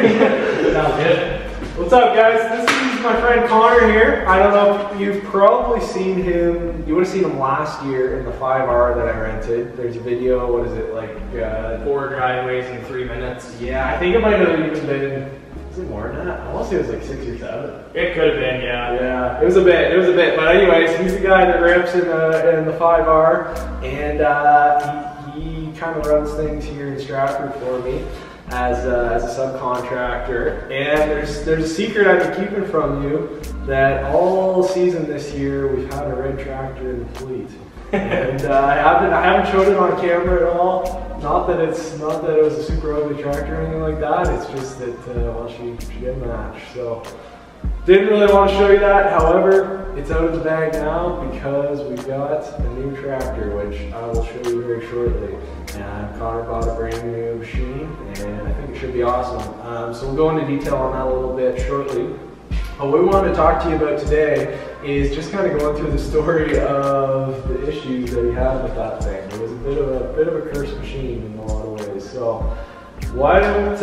Sounds good. What's up, guys? This is my friend Connor here. I don't know if you've probably seen him. You would have seen him last year in the 5R that I rented. There's a video. What is it, like 4 driveways in 3 minutes? Yeah, I think it might have even been. Is it more than that? I want to say it was like 6 or 7. It could have been, yeah. Yeah, it was a bit. It was a bit. But anyways, he's the guy that rips in the 5R, and he kind of runs things here in Stratford for me as a subcontractor. And there's a secret I've been keeping from you, that all season this year we've had a red tractor in the fleet. And I haven't showed it on camera at all. Not that it was a super ugly tractor or anything like that. It's just that well, she didn't match. So didn't really want to show you that. However, it's out of the bag now because we got a new tractor, which I will show you very shortly. Connor bought a brand new machine, and I think it should be awesome. So we'll go into detail on that a little bit shortly. What we want to talk to you about today is just kind of going through the story of the issues that he had with that thing. It was a bit of a cursed machine in a lot of ways. So why don't you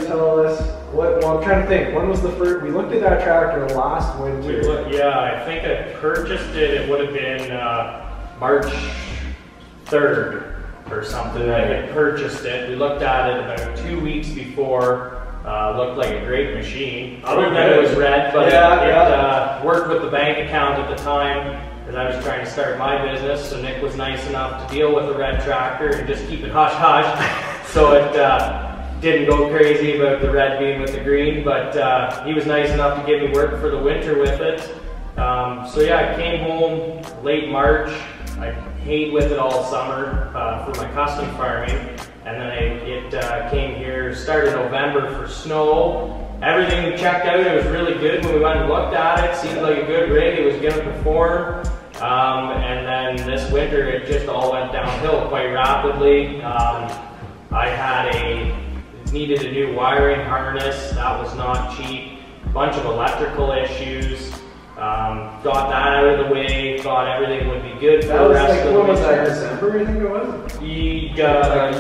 tell us what? Well, I'm trying to think. When was the first? We looked at that tractor last winter. Yeah, I think I purchased it. It would have been March 3rd or something. I had purchased it. We looked at it about 2 weeks before. Looked like a great machine. Other than it was red, but it worked with the bank account at the time because I was trying to start my business. So Nick was nice enough to deal with a red tractor and just keep it hush hush. So it didn't go crazy about the red being with the green, but he was nice enough to give me work for the winter with it. So yeah, I came home late March. I hayed with it all summer for my custom farming. And then it came here, started November for snow. Everything checked out, it was really good when we went and looked at it. Seemed like a good rig, it was gonna perform. And then this winter, it just all went downhill quite rapidly. I needed a new wiring harness, that was not cheap. Bunch of electrical issues. Got that out of the way, thought everything would be good for the rest of the winter. What was that, December, I think it was? You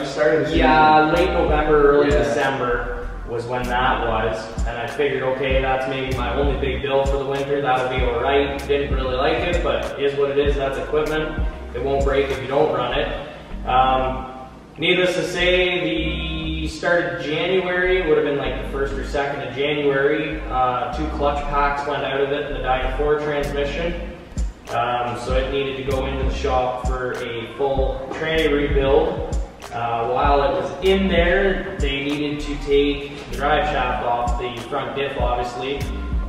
started late November, early December was when that was. And I figured, okay, that's maybe my only big bill for the winter, that'll be alright. Didn't really like it, but it is what it is, that's equipment. It won't break if you don't run it. Needless to say, the started January, would have been like the 1st or 2nd of January. 2 clutch packs went out of it in the Dyna 4 transmission. So it needed to go into the shop for a full tranny rebuild. While it was in there, they needed to take the drive shaft off the front diff, obviously.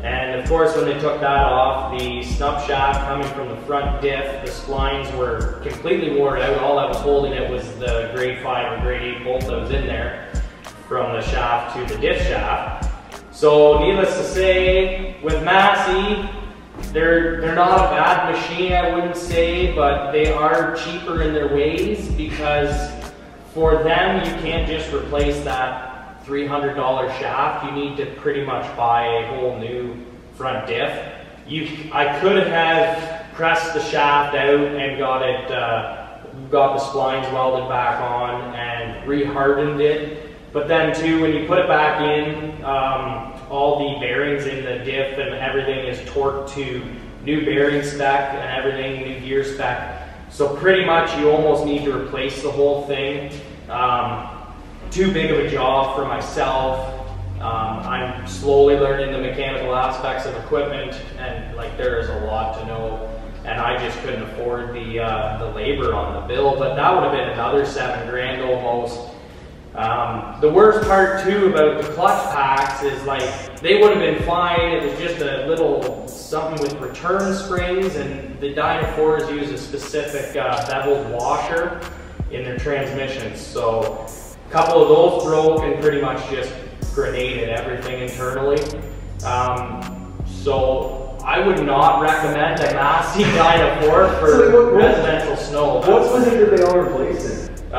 And of course, when they took that off, the snub shaft coming from the front diff, the splines were completely worn out. All that was holding it was the grade 5 or grade 8 bolt that was in there from the shaft to the diff shaft. So needless to say, with Massey, they're not a bad machine, I wouldn't say, but they are cheaper in their ways because for them, you can't just replace that $300 shaft. You need to pretty much buy a whole new front diff. I could have pressed the shaft out and got the splines welded back on and re-hardened it. But then too, when you put it back in, all the bearings in the diff and everything is torqued to new bearing spec and everything, new gear spec. So pretty much you almost need to replace the whole thing. Too big of a job for myself. I'm slowly learning the mechanical aspects of equipment, and like there is a lot to know, and I just couldn't afford the labor on the bill. But that would have been another $7 grand almost. The worst part too about the clutch packs is like they would have been fine. It was just a little something with return springs, and the Dyna 4s use a specific beveled washer in their transmissions. So a couple of those broke and pretty much just grenaded everything internally. So I would not recommend a Massey Dyna 4 for residential snow. What was it that they all replaced it? 2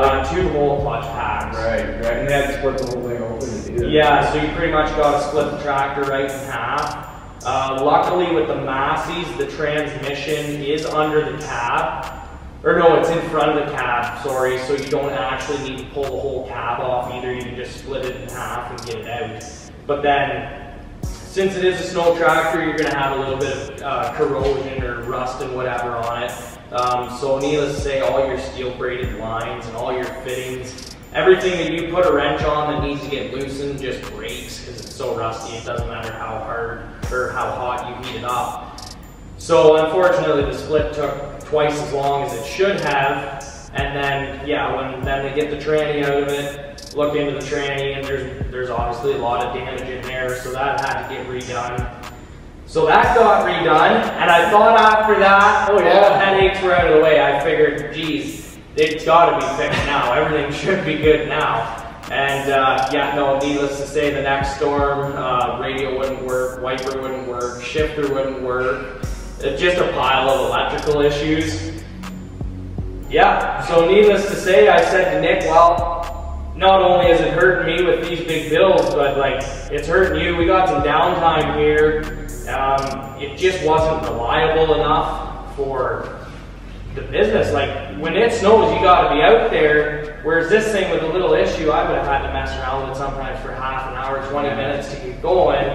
whole clutch packs. Right. And they had to split the whole thing open. Yeah, so you pretty much got to split the tractor right in half. Luckily with the Masseys, the transmission is under the cab. Or no, it's in front of the cab, sorry, so you don't actually need to pull the whole cab off either. You can just split it in half and get it out. But then, since it is a snow tractor, you're going to have a little bit of corrosion or rust and whatever on it. So needless to say, all your steel braided lines and all your fittings, everything that you put a wrench on that needs to get loosened just breaks because it's so rusty. It doesn't matter how hard or how hot you heat it up. So unfortunately, the split took twice as long as it should have. And then, yeah, when then they get the tranny out of it, look into the tranny, and there's obviously a lot of damage in there, so that had to get redone. So that got redone, and I thought after that, all the headaches were out of the way. I figured, geez, it's got to be fixed now. Everything should be good now. And yeah, no, needless to say, the next storm, radio wouldn't work, wiper wouldn't work, shifter wouldn't work. It's just a pile of electrical issues. Yeah, so needless to say, I said to Nick, well, not only is it hurting me with these big bills, but like, it's hurting you. We got some downtime here. It just wasn't reliable enough for the business. Like, when it snows, you gotta be out there. Whereas this thing with a little issue, I would have had to mess around with it sometimes for half an hour, 20 minutes to get going.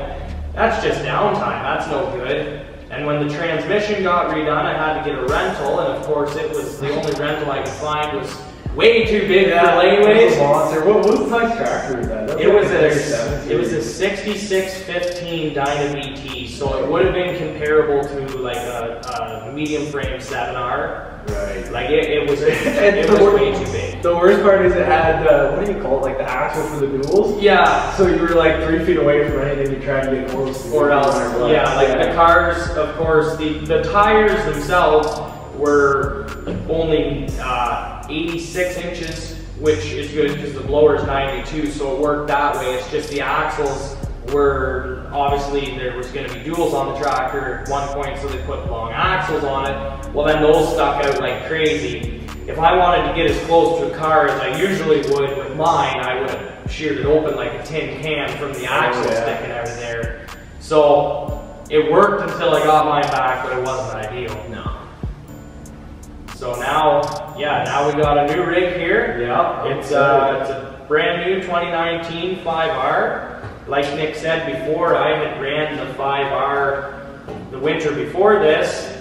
That's just downtime, that's no good. And when the transmission got redone, I had to get a rental, and of course it was the only rental I could find was way too big for laneways. What was the size tractor was that? It was a 6615 Dyna VT, so it would have been comparable to like a medium frame 7R. Right. Like it was way too big. The worst part is it had what do you call it? Like the axle for the duals. Yeah. So you were like 3 feet away from anything you tried to get close to. Or else, yeah, like the cars, of course, the tires themselves were only 86 inches, which is good because the blower is 92, so it worked that way. It's just the axles were, obviously there was going to be duals on the tractor at one point, so they put long axles on it. Well, then those stuck out like crazy. If I wanted to get as close to a car as I usually would with mine, I would have sheared it open like a tin can from the axle sticking out of there. So it worked until I got mine back, but it wasn't ideal. No. So now, yeah, now we got a new rig here. Yeah. It's a brand new 2019 5R. Like Nick said before, I had ran the 5R the winter before this.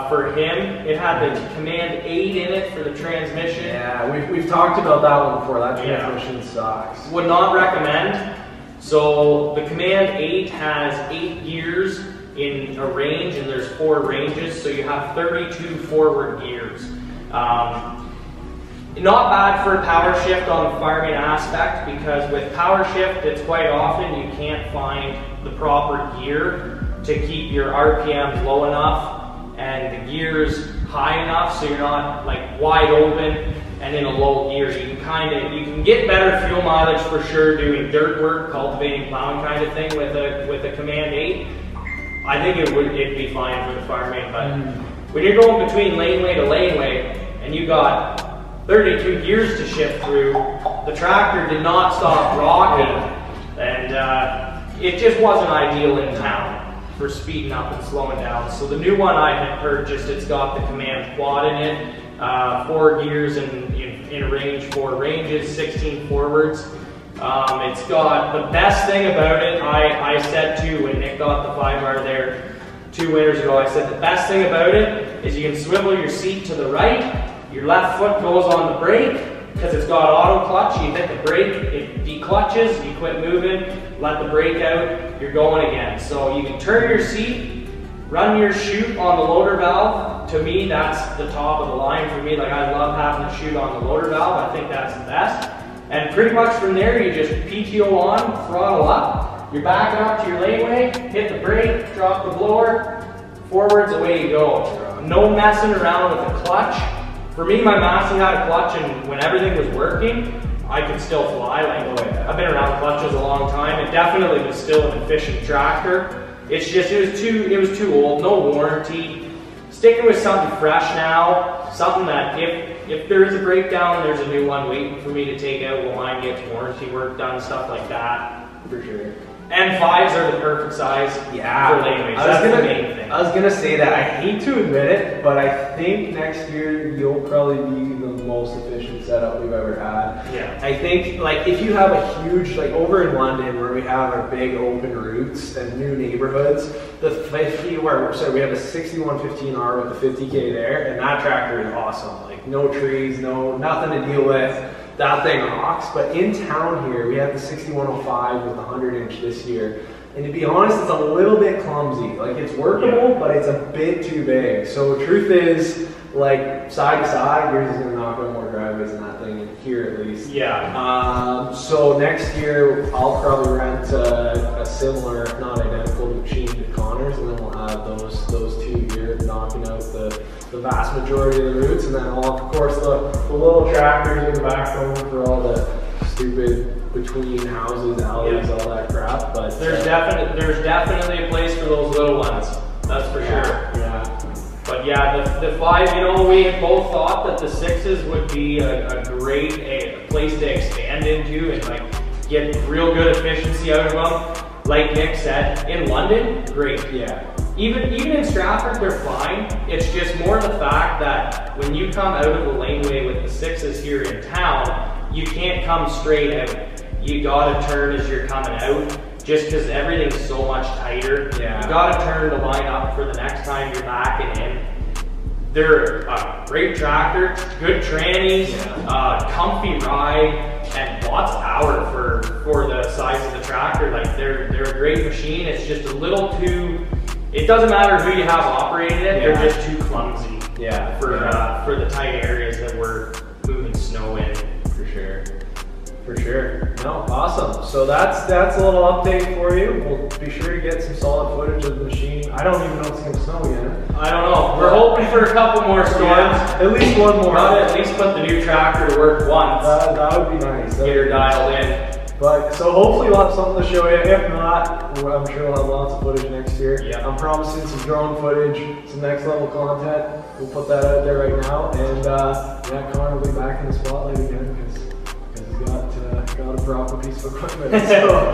For him, it had the Command 8 in it for the transmission. Yeah, we've talked about that one before. That transmission sucks. Would not recommend. So the Command 8 has 8 gears in a range, and there's 4 ranges, so you have 32 forward gears. Not bad for power shift on the farming aspect, because with power shift, it's quite often you can't find the proper gear to keep your RPMs low enough and the gears high enough so you're not like wide open and in a low gear. You can get better fuel mileage for sure doing dirt work, cultivating, plowing kind of thing with a Command 8. I think it'd be fine for the farming, but when you're going between laneway to laneway and you got 32 gears to shift through, the tractor did not stop rocking, and it just wasn't ideal in town for speeding up and slowing down. So the new one I had purchased, it's got the Command Quad in it, 4 gears in a range, 4 ranges, 16 forwards. It's got the best thing about it, I said too when Nick got the 5R there 2 winters ago, I said the best thing about it is you can swivel your seat to the right, your left foot goes on the brake, because it's got auto clutch. You hit the brake, it declutches, you quit moving, let the brake out, you're going again. So you can turn your seat, run your chute on the loader valve. To me, that's the top of the line for me. Like, I love having a chute on the loader valve. I think that's the best. And pretty much from there, you just PTO on, throttle up, you're backing up to your laneway, hit the brake, drop the blower, forwards, away you go. No messing around with the clutch. For me, my Massey had a clutch, and when everything was working, I could still fly. Like, I've been around clutches a long time. It definitely was still an efficient tractor. It's just, it was too old, no warranty. Sticking with something fresh now, something that if there is a breakdown, there's a new one waiting for me to take out when mine gets warranty work done, stuff like that. for sure. And 5s are the perfect size for laneways. That's the main thing. I was gonna say that. I hate to admit it, but I think next year you'll probably be the most efficient setup we've ever had. Yeah. I think like if you have a huge, like over in London where we have our big open routes and new neighborhoods, the 50 where we have a 6115R with a 50K there, and that tractor is awesome. Like no trees, nothing to deal with. That thing rocks. But in town here, we have the 6105 with the 100-inch this year. And to be honest, it's a little bit clumsy. Like it's workable, but it's a bit too big. So truth is, like side to side, yours is gonna knock out more driveways than that thing here at least. Yeah. So next year, I'll probably rent a similar, not identical machine to Connors, and then we'll have those two here knocking out the vast majority of the routes, and then I'll, of course, the little tractors in the backbone for all the stupid between houses, alleys, all that crap. But there's definitely a place for those little ones. That's for sure. Yeah. But yeah, the 5, you know, we both thought that the 6s would be a great place to expand into and like get real good efficiency out of them. Like Nick said, in London, great. Yeah. Even in Stratford, they're fine. It's just more the fact that when you come out of the laneway with the 6s here in town, you can't come straight out. You gotta turn as you're coming out, just because everything's so much tighter. Yeah. You gotta turn the line up for the next time you're backing in. They're a great tractor, good trannies, comfy ride, and lots of power for the size of the tractor. Like they're a great machine. It's just a little too. It doesn't matter who you have operating it; they're just too clumsy. Yeah. For the tight areas that we're moving snow in. For sure. For sure. No, awesome. So that's a little update for you. We'll be sure to get some solid footage of the machine. I don't even know if it's gonna snow yet. I don't know. We're hoping for a couple more storms. Yeah, at least one more. At least put the new tractor to work once. That would be nice. Get her dialed in. But so hopefully we'll have something to show you. If not, I'm sure we'll have lots of footage next year. Yeah. I'm promising some drone footage, some next level content. We'll put that out there right now. And yeah, Connor will be back in the spotlight again because he's got a proper piece of equipment. So,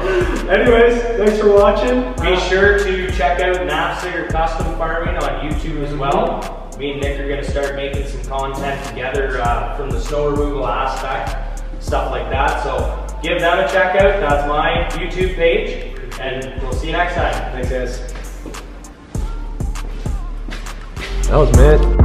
anyways, thanks for watching. Be sure to check out Napster Custom Farming on YouTube as well. Me and Nick are going to start making some content together from the snow removal aspect, stuff like that. So give that a check out. That's my YouTube page, and we'll see you next time. Thanks, guys. That was mid.